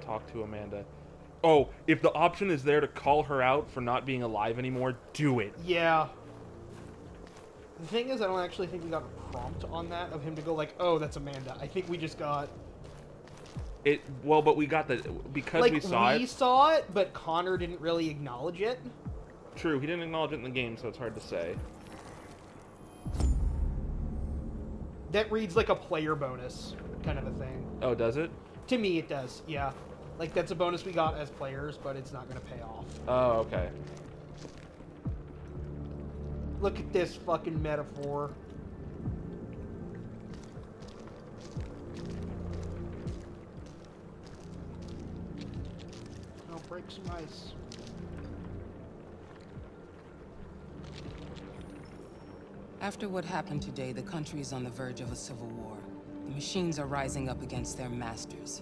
talk to Amanda. Oh, if the option is there to call her out for not being alive anymore, do it. Yeah. The thing is, I don't actually think we got a prompt on that of him to go like, oh, that's Amanda. I think we just got... It. Well, but we got the... Because like, we saw it... we saw it, but Connor didn't really acknowledge it. True, he didn't acknowledge it in the game, so it's hard to say. That reads like a player bonus kind of a thing. Oh, does it? To me, it does, yeah. Like, that's a bonus we got as players, but it's not going to pay off. Oh, okay. Look at this fucking metaphor. I'll break some ice. After what happened today, the country is on the verge of a civil war. The machines are rising up against their masters.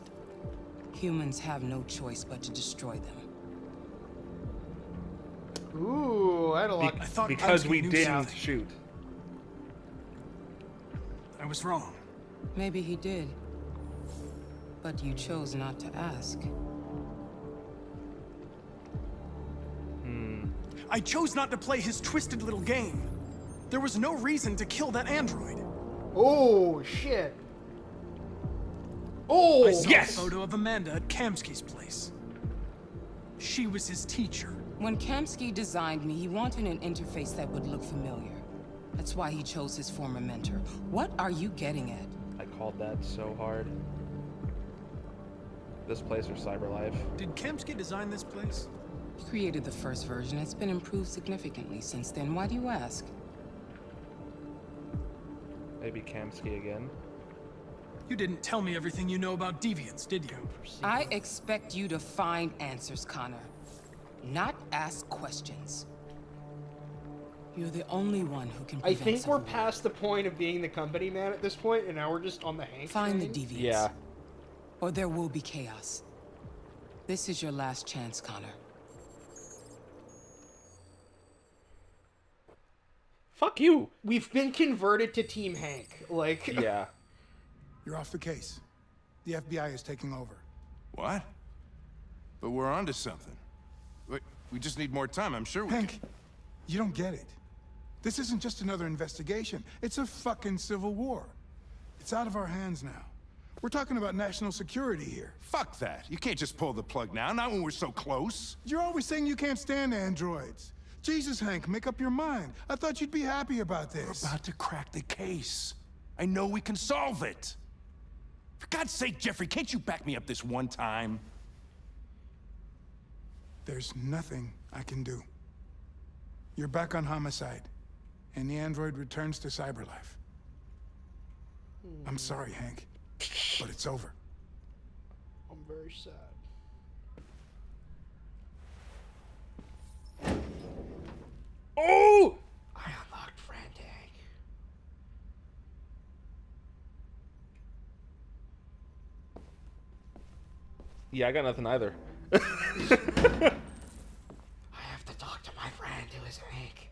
Humans have no choice but to destroy them. Ooh, I had a lot. I thought Because we knew didn't something. shoot. I was wrong. Maybe he did. But you chose not to ask. I chose not to play his twisted little game. There was no reason to kill that android. Oh, shit. Oh, I saw yes! a photo of Amanda at Kamsky's place. She was his teacher. When Kamsky designed me, he wanted an interface that would look familiar. That's why he chose his former mentor. What are you getting at? I called that so hard. This place or Cyberlife. Did Kamsky design this place? He created the first version. It's been improved significantly since then. Why do you ask? Maybe Kamsky again. You didn't tell me everything you know about deviants, did you? I expect you to find answers, Connor. Not ask questions. You're the only one who can I prevent think we're civil war. past the point of being the company man at this point, and now we're just on the Hank Find the train. deviants. Yeah. Or there will be chaos. This is your last chance, Connor. Fuck you! We've been converted to Team Hank. Like, Yeah. You're off the case. The FBI is taking over. What? But we're onto something. We just need more time, I'm sure we Hank, you don't get it. This isn't just another investigation. It's a fucking civil war. It's out of our hands now. We're talking about national security here. Fuck that. You can't just pull the plug now, not when we're so close. You're always saying you can't stand androids. Jesus, Hank, make up your mind. I thought you'd be happy about this. We're about to crack the case. I know we can solve it. For God's sake, Jeffrey, can't you back me up this one time? There's nothing I can do. You're back on homicide, and the android returns to Cyberlife. I'm sorry, Hank, but it's over. I'm very sad. Oh! I unlocked Frantic. Yeah, I got nothing either. I have to talk to my friend who is Hank.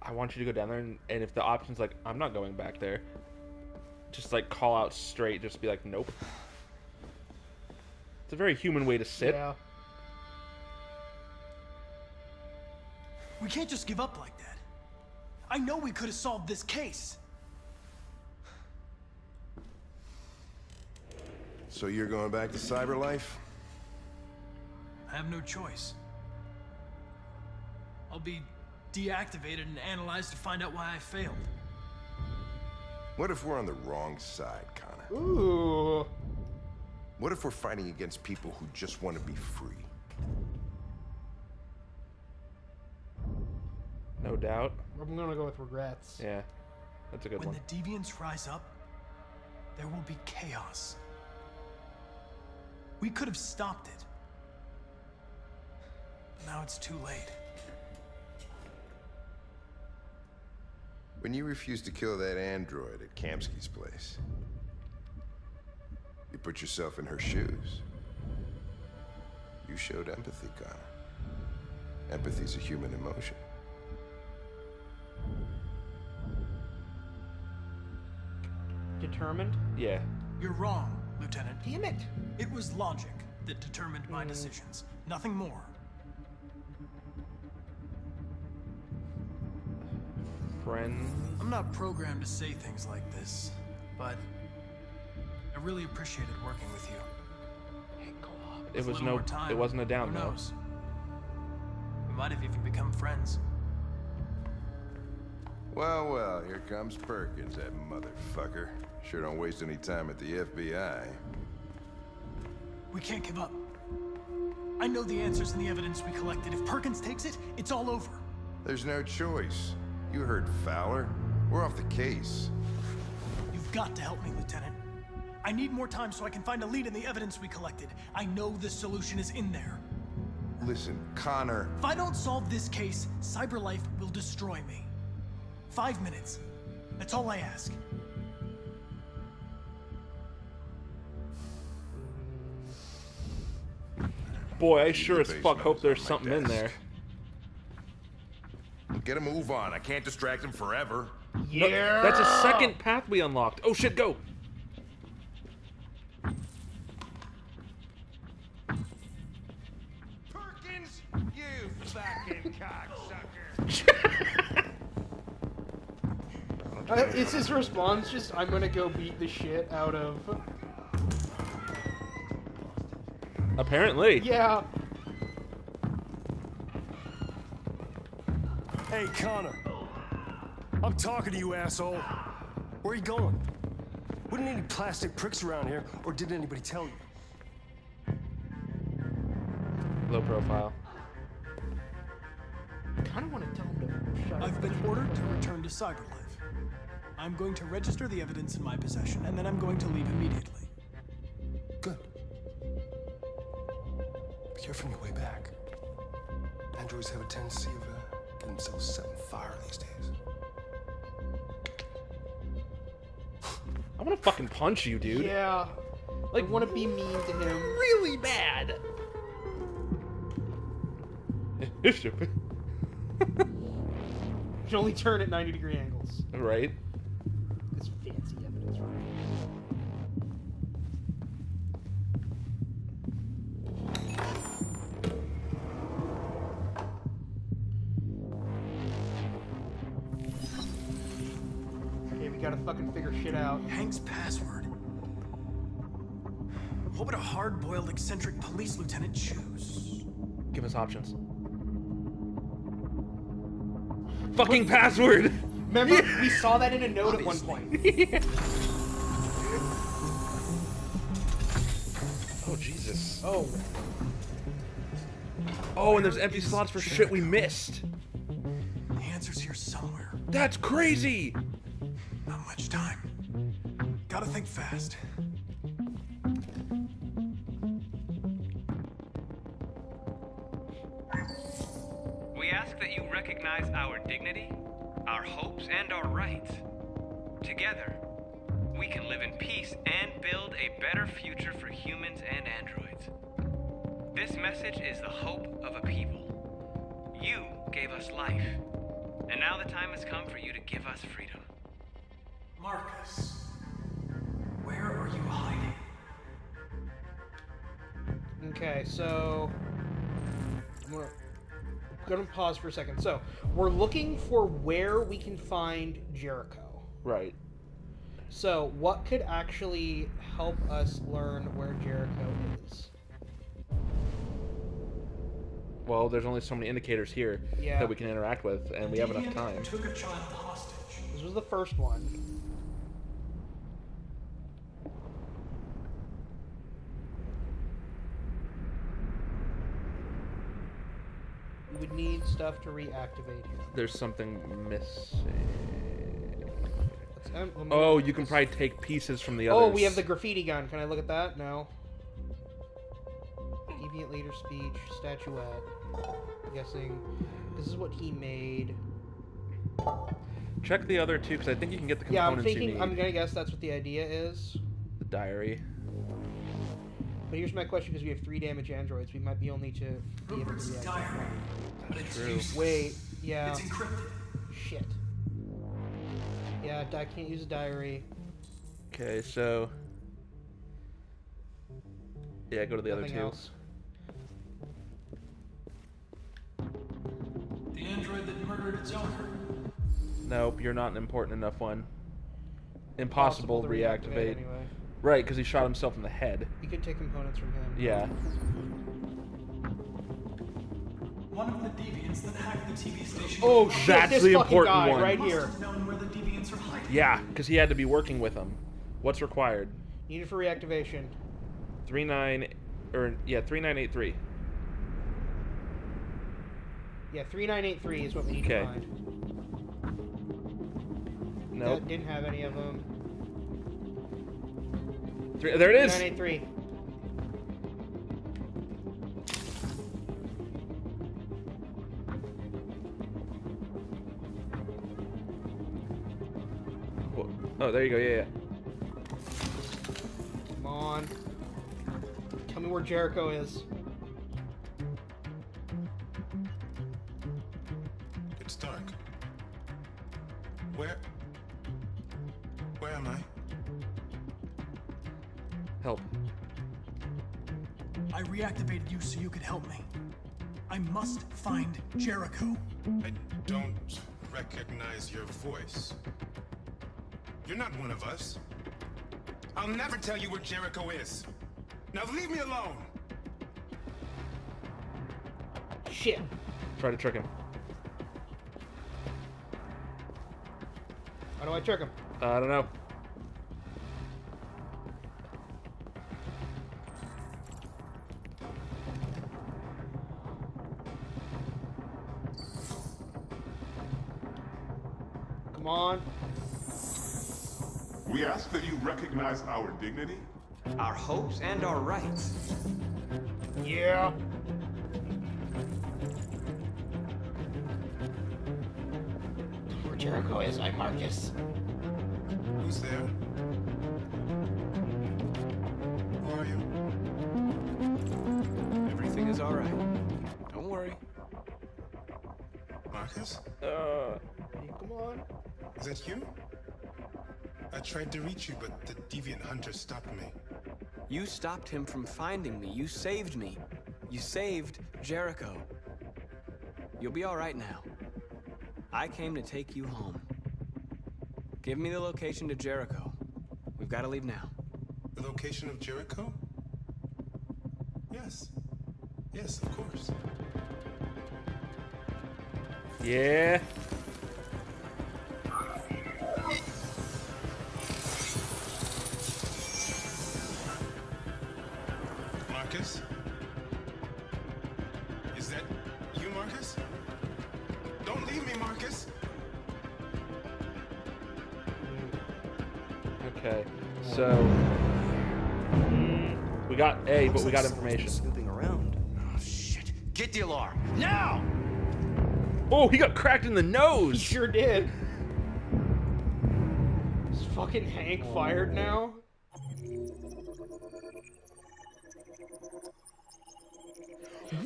I want you to go down there, and if the option's like, I'm not going back there, just like call out straight, just be like, nope. It's a very human way to sit. Yeah. We can't just give up like that. I know we could have solved this case. So you're going back to Cyberlife? I have no choice. I'll be deactivated and analyzed to find out why I failed. What if we're on the wrong side, Connor? Ooh. What if we're fighting against people who just want to be free? No doubt. I'm gonna go with regrets. Yeah, that's a good When one. the deviants rise up, there will be chaos. We could have stopped it. But now it's too late. When you refused to kill that android at Kamsky's place, you put yourself in her shoes. You showed empathy, Connor. Empathy's a human emotion. Determined? Yeah. You're wrong. Lieutenant. Damn it! It was logic that determined my decisions, nothing more. Friend. I'm not programmed to say things like this, but I really appreciated working with you. It With a was little no. more time, It wasn't a down who though. knows? We might have even become friends. Well, well, here comes Perkins, that motherfucker. Sure don't waste any time at the FBI. We can't give up. I know the answers and the evidence we collected. If Perkins takes it, it's all over. There's no choice. You heard Fowler. We're off the case. You've got to help me, Lieutenant. I need more time so I can find a lead in the evidence we collected. I know the solution is in there. Listen, Connor. If I don't solve this case, CyberLife will destroy me. 5 minutes. That's all I ask. Boy, I sure as The fuck basement hope is there's on my something in desk. there. Get a move on. I can't distract him forever. No, that's a second path we unlocked. Oh shit, go! Perkins, you fucking cocksucker. It's his response, just, I'm gonna go beat the shit out of... Apparently. Yeah. Hey, Connor. I'm talking to you, asshole. Where are you going? Wouldn't any plastic pricks around here, or did anybody tell you? Low profile. I kinda wanna tell him to shut up. I've been ordered to return to CyberLife. I'm going to register the evidence in my possession, and then I'm going to leave immediately. Good. Be careful on your way back. Androids have a tendency of getting themselves set on fire these days. I want to fucking punch you, dude. Yeah. Like, wanna be mean to him. Really bad. You can only turn at 90-degree angles. Right? This fancy evidence, right? Okay, we gotta fucking figure shit out. Hank's password. What would a hard-boiled, eccentric police lieutenant choose? Give us options. Fucking password! Remember, we saw that in a note at one point. Oh, Jesus. Oh. Oh, and there's empty slots for shit we missed. The answer's here somewhere. That's crazy! Not much time. Gotta think fast. We ask that you recognize our dignity, our hopes, and our rights. Together, we can live in peace and build a better future for humans and androids. This message is the hope of a people. You gave us life, and now the time has come for you to give us freedom. Marcus, where are you hiding? Okay, so I'm gonna pause for a second. So we're looking for where we can find Jericho. Right. So what could actually help us learn where Jericho is? Well, there's only so many indicators here Yeah. that we can interact with, and we have enough Deviant time. took a child hostage. This was the first one. We would need stuff to reactivate here. There's something missing. Let me Oh, look you at can this. probably take pieces from the others. Oh, we have the graffiti gun. Can I look at that? No. Deviant leader speech, statuette. I'm guessing this is what he made. Check the other two, because I think you can get the Yeah, components I'm thinking. you need. I'm gonna guess that's what the idea is. The diary. But here's my question: because we have 3 damaged androids, we might be only to be able to Rupert's react. diary. But it's true. useless. Wait, yeah. It's encrypted. Shit. Yeah, I can't use a diary. Okay, so Yeah, go to the other Nothing two. else. The android that murdered its owner. Nope, you're not an important enough one. Impossible To to reactivate. anyway. Right, because he shot himself in the head. You could take components from him. Yeah. One of the deviants that hacked the TV station. Oh shit! That's this the fucking important guy one. right Must here. have known where the deviants are hiding. Yeah, because he had to be working with them. What's required? Needed for reactivation. 3983. Yeah, 3983 is what we need Okay. to find. Nope. That didn't have any of them. There it is. 3983. Oh, there you go. Yeah. Come on. Tell me where Jericho is. It's dark. Where am I? Help. I reactivated you so you could help me. I must find Jericho. I don't recognize your voice. You're not one of us. I'll never tell you where Jericho is. Now leave me alone. Shit. Try to trick him. How do I trick him? I don't know. Come on. We ask that you recognize our dignity. Our hopes and our rights. Yeah. Where Jericho is, I'm Marcus. Who's there? Who are you? Everything is all right. Don't worry. Marcus? Come on. Is that you? I tried to reach you, but the deviant hunter stopped me. You stopped him from finding me. You saved me. You saved Jericho. You'll be all right now. I came to take you home. Give me the location to Jericho. We've got to leave now. The location of Jericho? Yes. Yes, of course. Yeah. Marcus? Is that you, Marcus? Don't leave me, Marcus! Okay. So we got A, but we got information. Snooping around. Oh shit! Get the alarm now! Oh, he got cracked in the He nose. sure did. Is fucking Hank fired now?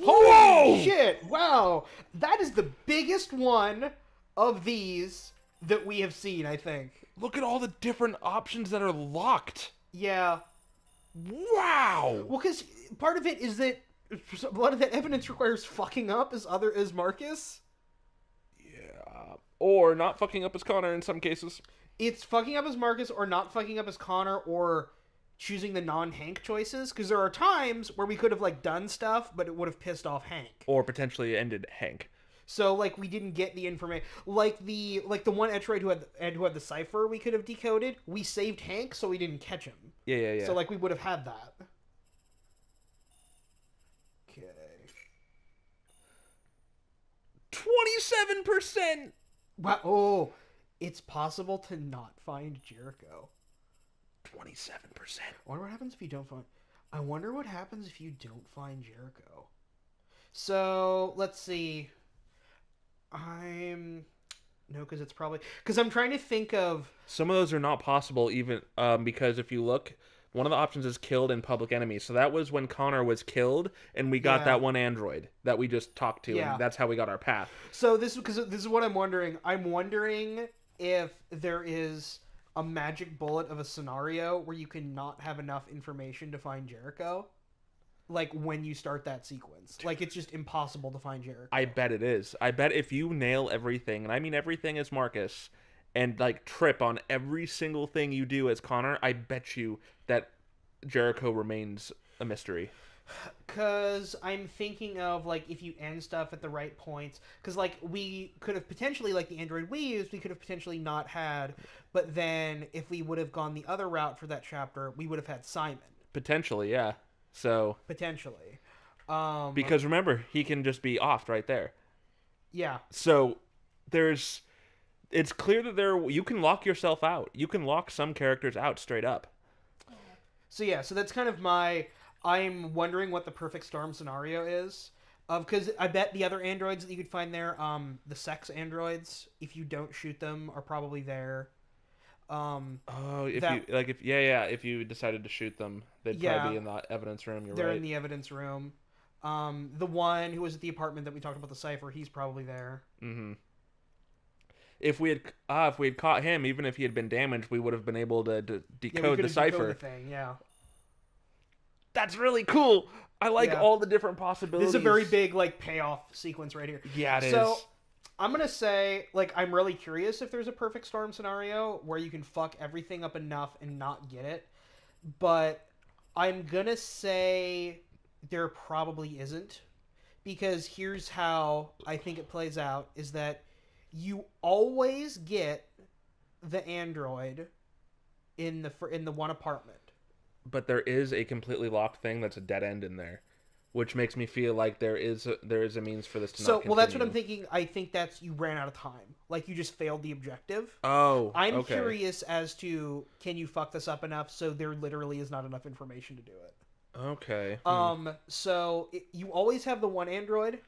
Holy shit! Wow, that is the biggest one of these that we have seen, I think. Look at all the different options that are locked. Yeah. Wow. Well, because part of it is that a lot of that evidence requires fucking up as Marcus. Yeah. Or not fucking up as Connor in some cases. It's fucking up as Marcus or not fucking up as Connor or choosing the non-Hank choices, because there are times where we could have like done stuff but it would have pissed off Hank, Or potentially ended Hank. so like we didn't get the information, like the one Etroid who had the cipher we could have decoded. We saved Hank so we didn't catch him. Yeah. So like we would have had that. Okay. 27%. Wow. Oh, it's possible to not find Jericho. 27%. I wonder what happens if you don't find... I wonder what happens if you don't find Jericho. So, let's see. No, because it's probably... Because I'm trying to think of... Some of those are not possible even because if you look, one of the options is killed in Public Enemy. So that was when Connor was killed and we got Yeah. that one android that we just talked to. Yeah. And that's how we got our path. So, this is what I'm wondering. I'm wondering if there is a magic bullet of a scenario where you can not have enough information to find Jericho. like when you start that sequence. Like it's just impossible to find Jericho. I bet it is. I bet if you nail everything, and I mean everything as Marcus, and like trip on every single thing you do as Connor, I bet you that Jericho remains a mystery. Because I'm thinking of, like, if you end stuff at the right points. Because, like, we could have potentially, like, the android we used, we could have potentially not had. But then, if we would have gone the other route for that chapter, we would have had Simon. Potentially, yeah. So Potentially. because remember, he can just be offed right there. Yeah. So it's clear that you can lock yourself out. You can lock some characters out straight up. So, yeah, so that's kind of I'm wondering what the perfect storm scenario is. Because I bet the other androids that you could find there, the sex androids, if you don't shoot them, are probably there. If you decided to shoot them, they'd probably be in the evidence room. They're right. in the evidence room. The one who was at the apartment that we talked about, the cipher, he's probably there. Mm-hmm. If we had caught him, even if he had been damaged, we would have been able to decode the cipher. The thing, yeah. That's really cool. I like all the different possibilities. This is a very big like payoff sequence right here. Yeah, it is. So I'm gonna say, like, I'm really curious if there's a perfect storm scenario where you can fuck everything up enough and not get it. But I'm gonna say there probably isn't. Because here's how I think it plays out, is that you always get the android in the one apartment. But there is a completely locked thing that's a dead end in there, which makes me feel like there is a means for this to not continue. Well, that's what I'm thinking. I think that's you ran out of time. Like, you just failed the objective. Oh, I'm okay. curious as to, can you fuck this up enough so there literally is not enough information to do it? Okay. You always have the one android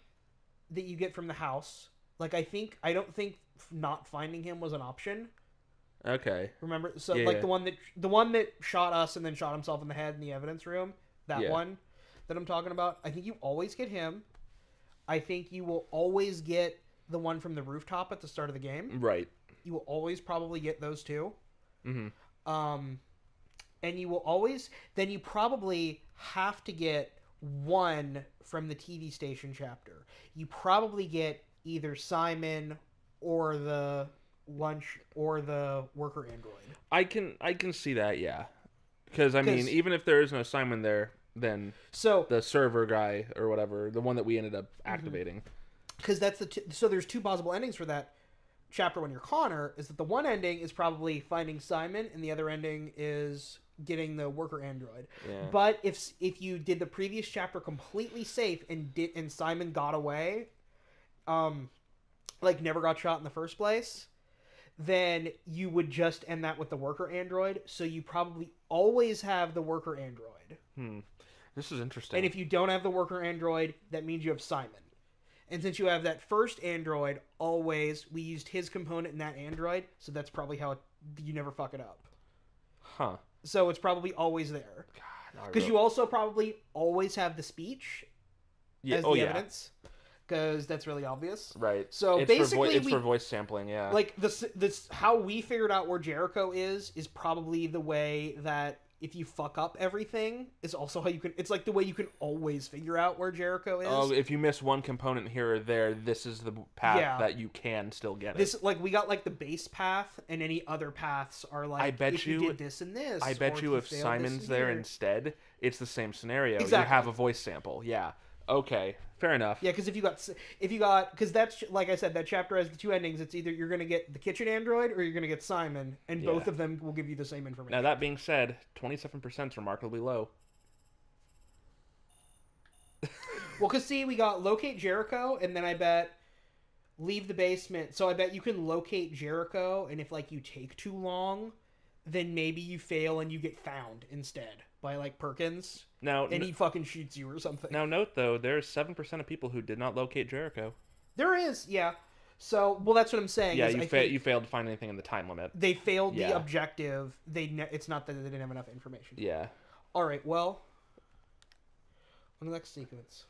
that you get from the house. Like, I don't think not finding him was an option. Okay. Remember? So, yeah, like, the one that shot us and then shot himself in the head in the evidence room, that one that I'm talking about, I think you always get him. I think you will always get the one from the rooftop at the start of the game. Right. You will always probably get those two. Mm-hmm. And you will always... Then you probably have to get one from the TV station chapter. You probably get either Simon or the lunch or the worker android. I can see that, yeah. Because, I mean, even if there is no Simon there, then the server guy or whatever, the one that we ended up activating. Because that's so there's two possible endings for that chapter when you're Connor, is that the one ending is probably finding Simon and the other ending is getting the worker android. Yeah. But if you did the previous chapter completely safe and Simon got away, like never got shot in the first place, then you would just end that with the worker android. So you probably always have the worker android. This is interesting. And if you don't have the worker android, that means you have Simon. And since you have that first android, we used his component in that android, so that's probably how you never fuck it up. Huh. So it's probably always there. Because you also probably always have the speech as the evidence. Because that's really obvious. Right. So it's basically, for voice sampling, yeah. Like, this how we figured out where Jericho is probably the way that if you fuck up everything, is also how you can... It's like the way you can always figure out where Jericho is. Oh, if you miss one component here or there, this is the path that you can still get it. This, like, we got, like, the base path, and any other paths are, like, if you did this and this. I bet you if Simon's there instead, it's the same scenario. Exactly. You have a voice sample, yeah. Okay, fair enough. Yeah, because if you got, because that's, like I said, that chapter has the two endings. It's either you're going to get the kitchen android or you're going to get Simon, and both of them will give you the same information. Now, that being said, 27% is remarkably low. Well, because, see, we got locate Jericho, and then I bet leave the basement. So I bet you can locate Jericho, and if, like, you take too long, then maybe you fail and you get found instead by, like, Perkins. And he fucking shoots you or something. Now, note, though, there's 7% of people who did not locate Jericho. There is, yeah. So, well, that's what I'm saying. Yeah, you failed to find anything in the time limit. They failed the objective. It's not that they didn't have enough information. Yeah. All right, well, on the next sequence.